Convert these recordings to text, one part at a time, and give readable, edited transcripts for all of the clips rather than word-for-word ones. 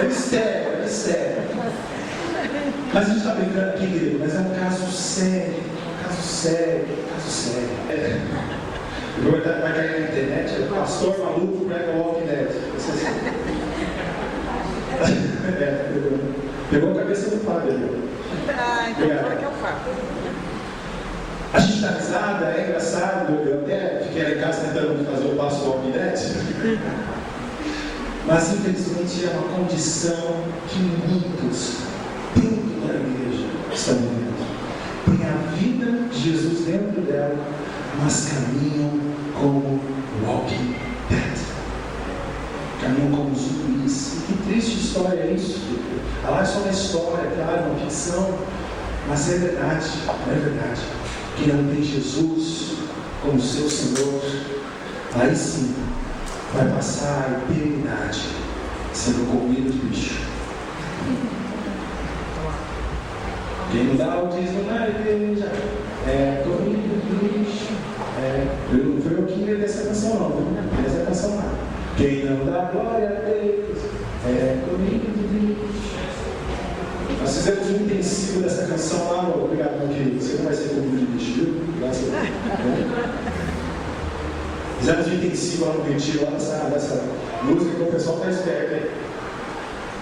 É mistério. Mas a gente está brincando aqui, querido, mas é um caso sério. Vai cair na internet, é pastor maluco prega Walking Dead. Pegou a cabeça do Fábio ali. Então que é o Fábio. A gente dá risada, é engraçado. Eu até fiquei lá em casa tentando fazer o passo do Walking Dead. Mas infelizmente é uma condição que muitos dentro da igreja estão vivendo. Tem a vida de Jesus dentro dela, mas caminham como Walking Dead. Caminham como zumbis. Que triste história é isso, filho. Lá é só uma história, claro, uma ficção, mas é verdade. Quem não tem Jesus como seu Senhor, aí sim vai passar a eternidade sendo comido de bicho. Quem não dá o dízimo na igreja é comido de bicho. Não foi eu que inventei essa canção não, viu? Essa canção lá. Quem não dá glória a Deus é comido de bicho. Nós fizemos um intensivo dessa canção lá no Obrigado, meu querido. Você não vai ser comido de bicho, viu? Graças a Deus. Fizemos um intensivo lá no retiro, lá dessa música que o pessoal está esperto, hein?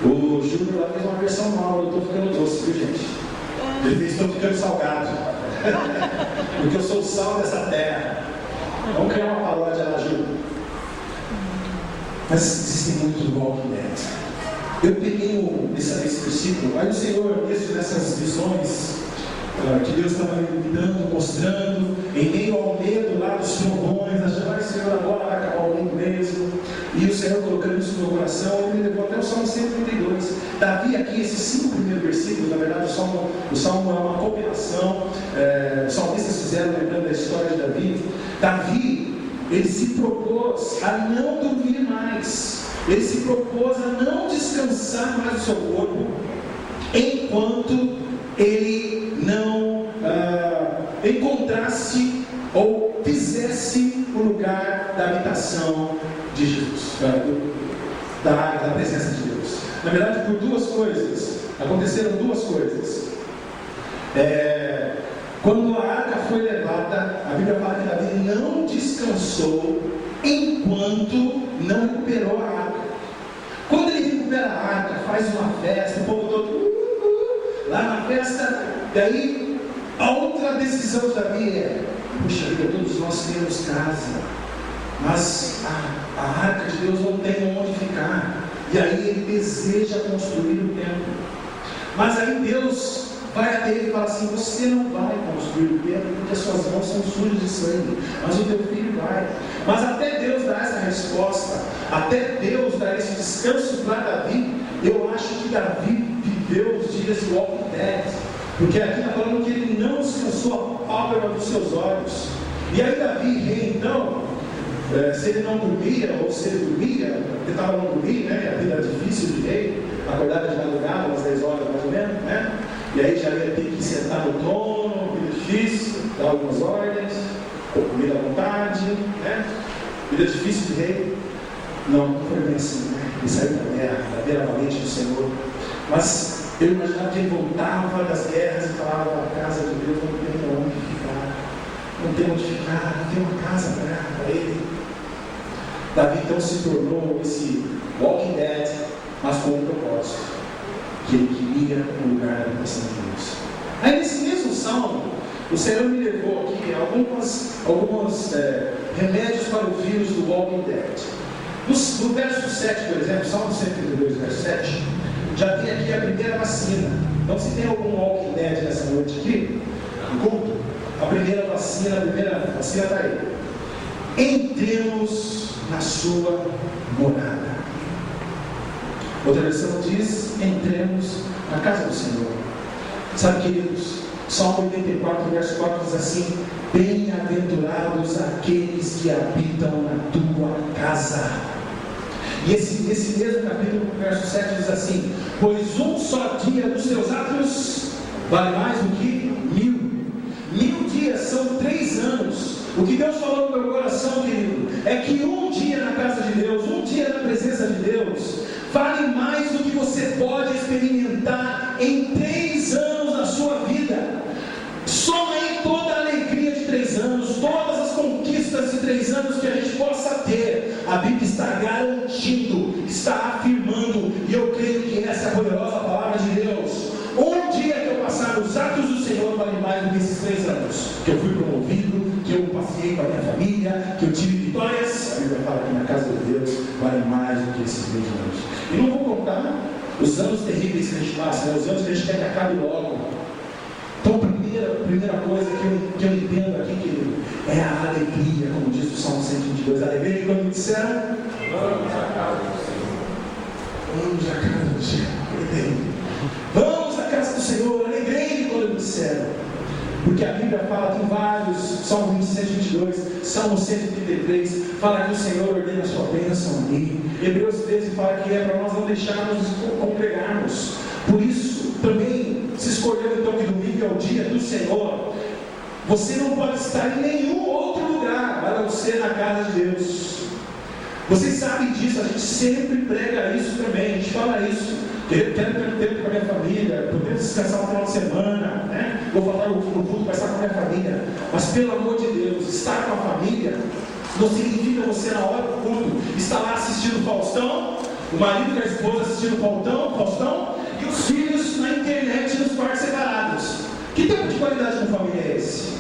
O Júnior lá fez uma versão nova, eu estou ficando doce, viu, gente? Ele fez, estou ficando salgado. Porque eu sou o sal dessa terra. Vamos criar uma paródia lá, Júnior. Mas existem muitos Walking Dead. Eu peguei esse versículo, aí o Senhor, mesmo nessas visões que Deus estava me dando, mostrando, em meio ao medo lá dos trovões, achando, Senhor, agora vai acabar o mundo mesmo, e o Senhor colocando isso no meu coração, ele me levou até o Salmo 132. Davi aqui, esses 5 primeiros versículos, na verdade o Salmo é uma compilação, os salmistas fizeram lembrando da história de Davi. Davi, ele se propôs a não dormir mais, ele se propôs a não descansar mais o seu corpo, enquanto ele não encontrasse ou fizesse o lugar da habitação de Jesus, da presença de Deus. Na verdade, por duas coisas, aconteceram duas coisas. Quando a arca foi levada, a Bíblia fala que Davi não descansou enquanto não recuperou a arca. Quando ele recupera a arca, faz uma festa, o povo todo lá na festa, daí a outra decisão de Davi é: puxa vida, todos nós temos casa, mas a arca de Deus não tem onde ficar, e aí ele deseja construir o templo. Mas aí Deus vai até ele e fala assim: você não vai construir o templo porque as suas mãos são sujas de sangue, mas o teu filho vai. Mas até Deus dar essa resposta, até Deus dar esse descanso para Davi, eu acho que Davi viveu os dias de Walking Dead, porque aqui está falando que ele não descansou a pálpebra dos seus olhos. E aí Davi, rei, então, se ele não dormia, ou se ele dormia, ele estava não dormir, né? A vida era difícil de rei, acordava de madrugada, umas 10 horas mais ou menos, né? E aí já ia ter que sentar no trono, vida difícil, dar algumas ordens, comida à vontade, né? Vida difícil de rei. Não foi bem assim, né? Ele saiu da guerra, era valente do Senhor. Mas eu imaginava que ele voltava das guerras e falava: a casa de Deus não tem onde ficar, não tem uma casa para ele. Davi então se tornou esse Walking Dead, mas com um propósito, que ele queria um lugar da habitação de Deus. Aí nesse mesmo salmo, o Senhor me levou aqui alguns remédios para o vírus do Walking Dead. No verso 7, por exemplo, Salmo 132, verso 7, já tem aqui a primeira vacina. Então, se tem algum Walking Dead nessa noite aqui, no culto, a primeira vacina está aí. Entremos na sua morada. Outra versão diz: entremos na casa do Senhor. Sabe, queridos, Salmo 84, verso 4 diz assim: bem-aventurados aqueles que habitam na tua casa. E esse mesmo capítulo, verso 7 diz assim: pois um só dia dos teus atos vale mais do que 1000 dias são 3 anos. O que Deus falou no meu coração, querido, é que um dia na casa de Deus, um dia na presença de Deus, vale mais do que você poderosa palavra de Deus. Um dia que eu passar nos atos do Senhor vale mais do que esses 3 anos. Que eu fui promovido, que eu passeei com a minha família, que eu tive vitórias. A Bíblia fala que na casa de Deus vale mais do que esses 20 anos. E não vou contar os anos terríveis que a gente passa, né? Os anos que a gente quer que acabe logo. Então, a primeira coisa que eu entendo aqui, querido, é a alegria, como diz o Salmo 122. A alegria que quando me disseram, vamos à casa do Senhor. Vamos à casa do Senhor. Vamos à casa do Senhor. Alegrei quando me disseram. Porque a Bíblia fala, tem vários, Salmo 122, Salmo 133, fala que o Senhor ordena a sua bênção ali. Hebreus 13 fala que é para nós não deixarmos congregarmos. Por isso, também se escolheu então que domingo é o dia do Senhor. Você não pode estar em nenhum outro lugar, a não ser na casa de Deus. Vocês sabem disso, a gente sempre prega isso também, a gente fala isso. Quero ter tempo com a minha família, poder descansar no final de semana, né? Vou falar no culto, vai estar com a minha família. Mas pelo amor de Deus, estar com a família não significa você na hora do culto estar lá assistindo Faustão, o marido e a esposa assistindo Faustão e os filhos na internet nos quartos separados. Que tipo de qualidade com família é esse?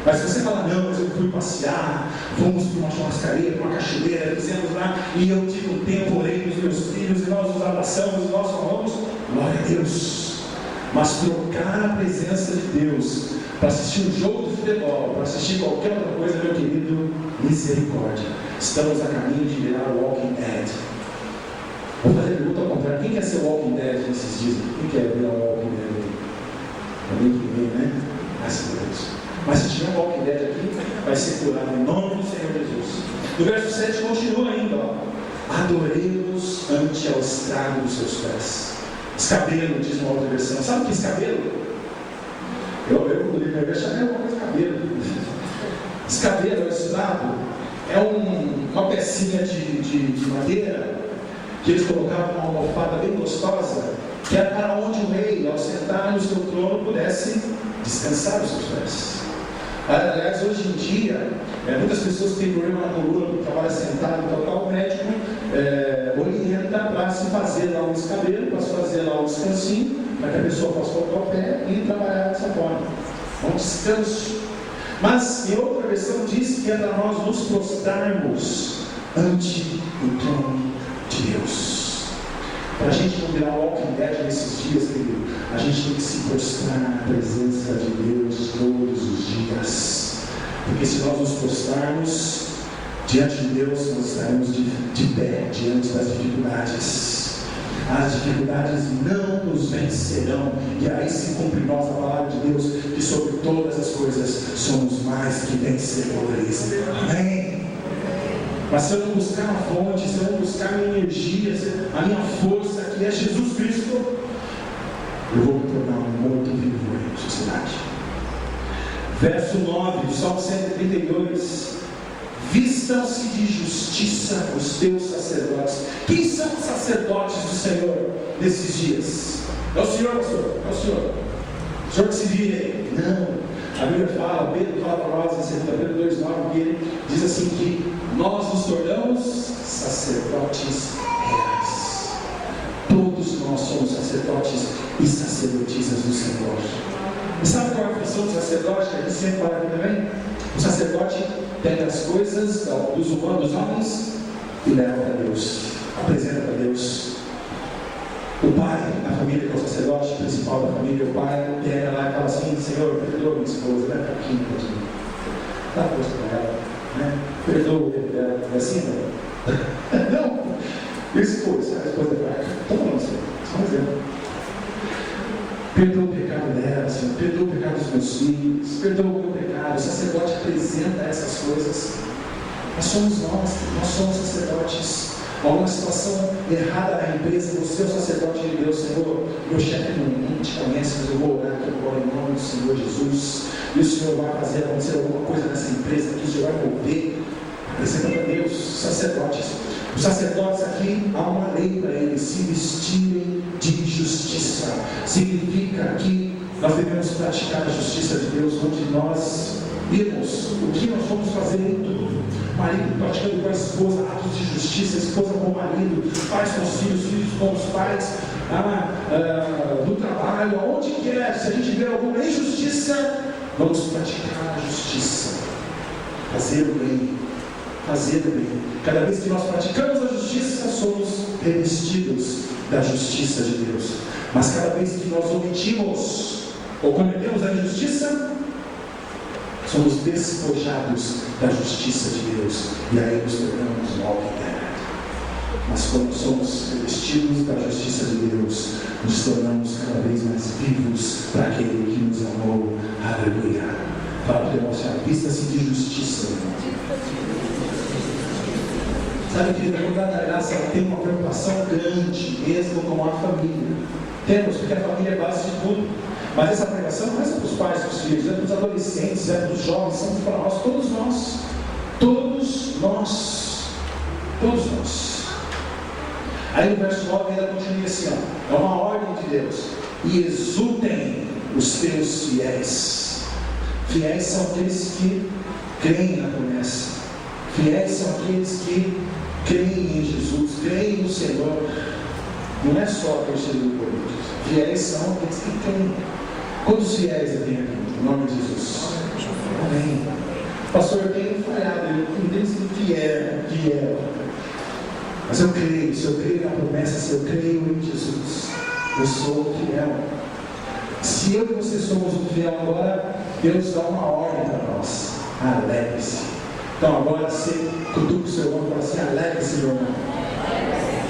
Mas se você falar, não, mas eu fui passear, fomos para uma churrascaria, para uma cachoeira, fizemos lá, e eu tive um tempo, orei com os meus filhos, e nós nos abraçamos, e nós falamos, glória a Deus. Mas trocar a presença de Deus para assistir um jogo de futebol, para assistir qualquer outra coisa, meu querido, misericórdia. Estamos a caminho de virar Walking Dead. Vou fazer pergunta ao contrário, quem quer ser Walking Dead nesses dias? Quem quer virar Walking Dead? Alguém que vem, né? Graças a Deus. Mas se tiver um Walking Dead aqui, vai ser curado em nome do Senhor Jesus. No verso 7 continua ainda, ó. Adoremos ante ao estrado dos seus pés. Escabelo, diz uma outra versão. Sabe o que é escabelo? Eu quando li minha vez, chamei alguma coisa de cabelo. Escabelo, o estrado, é uma pecinha de madeira que eles colocavam uma almofada bem gostosa, que era para onde o rei, ao sentar no seu trono, pudesse descansar os seus pés. Aliás, hoje em dia, muitas pessoas têm problema na coluna, trabalham sentado, o médico orienta para se fazer lá um escabelo, para se fazer lá um descansinho, para que a pessoa possa colocar o pé e trabalhar dessa forma. Um descanso. Mas em outra versão diz que é para nós nos prostrarmos ante o trono de Deus. Para a gente não virar Walking Dead nesses dias, querido, a gente tem que se prostrar na presença de Deus todos os dias. Porque se nós nos prostrarmos diante de Deus, nós estaremos de pé diante das dificuldades. As dificuldades não nos vencerão. E aí se cumpre em nós a palavra de Deus, que sobre todas as coisas somos mais que vencedores. Amém? Mas se eu não buscar uma fonte, se eu não buscar a minha energia, a minha força, que é Jesus Cristo, eu vou me tornar um morto vivo em sociedade. Verso 9, Salmo 132. Vistam-se de justiça os teus sacerdotes. Quem são os sacerdotes do Senhor nesses dias? É o Senhor, pastor? É o Senhor. O Senhor que se vire aí. Não. A Bíblia fala, Pedro fala para nós em 2 Pedro 2,9, que ele diz assim que nós nos tornamos sacerdotes reais. Todos nós somos sacerdotes e sacerdotisas do Senhor. E sabe qual é a função do sacerdote? Que a gente sempre fala aqui também? O sacerdote pega as coisas dos humanos, dos homens, e leva para Deus, apresenta para Deus. O pai da família, que é o sacerdote principal da família, o pai pega lá e fala assim: Senhor, perdoa minha esposa, leva aqui um pouquinho, dá força para ela, né? Perdoa o tempo dela, é assim, não? Não, a esposa é fraca, estou falando assim, só um exemplo. Perdoa o pecado dela, Senhor, perdoa o pecado dos meus filhos, perdoa o meu pecado. O sacerdote apresenta essas coisas. Nós somos sacerdotes. Alguma situação errada na empresa, você é o sacerdote de Deus, Senhor, meu chefe não te conhece, mas eu vou orar aqui agora em nome do Senhor Jesus, e o Senhor vai fazer acontecer alguma coisa nessa empresa que o Senhor vai mover. Apresenta para Deus, sacerdotes. Os sacerdotes aqui, há uma lei para eles se vestirem de justiça. Significa que nós devemos praticar a justiça de Deus, onde nós vimos o que nós vamos fazer em tudo. Marido praticando com a esposa atos de justiça, esposa com o marido, pais com os filhos, filhos com os pais, do trabalho, aonde quer, se a gente vê alguma injustiça, vamos praticar a justiça, fazer o bem, fazer o bem. Cada vez que nós praticamos a justiça, somos revestidos da justiça de Deus. Mas cada vez que nós omitimos ou cometemos a injustiça, somos despojados da justiça de Deus, e aí nos tornamos walking. Mas quando somos revestidos da justiça de Deus, nos tornamos cada vez mais vivos para aquele que nos amou. Aleluia. Fala para o irmão, vista-se de justiça. Sabe, querida, quando a graça tem uma preocupação grande, mesmo com a família. Temos, porque a família é base de tudo. Mas essa pregação não é só para os pais, para os filhos, é para os adolescentes, é para os jovens, são para nós, todos nós. Todos nós. Todos nós. Aí no verso 9 ainda continua assim, ó, é uma ordem de Deus. E exultem os teus fiéis. Fiéis são aqueles que creem na promessa. Fiéis são aqueles que creem em Jesus, creem no Senhor. Não é só torcedor político. Fiéis são aqueles que creem. Quantos fiéis eu tenho aqui? Em nome de Jesus. Amém. Pastor, eu tenho falhado, eu não tenho sido fiel. Mas eu creio, se eu creio na promessa, se eu creio em Jesus, eu sou fiel. Se eu e você somos um fiel agora, Deus dá uma ordem para nós. Alegre-se. Então agora você cutuca o seu irmão e fala assim, alegre-se, meu irmão.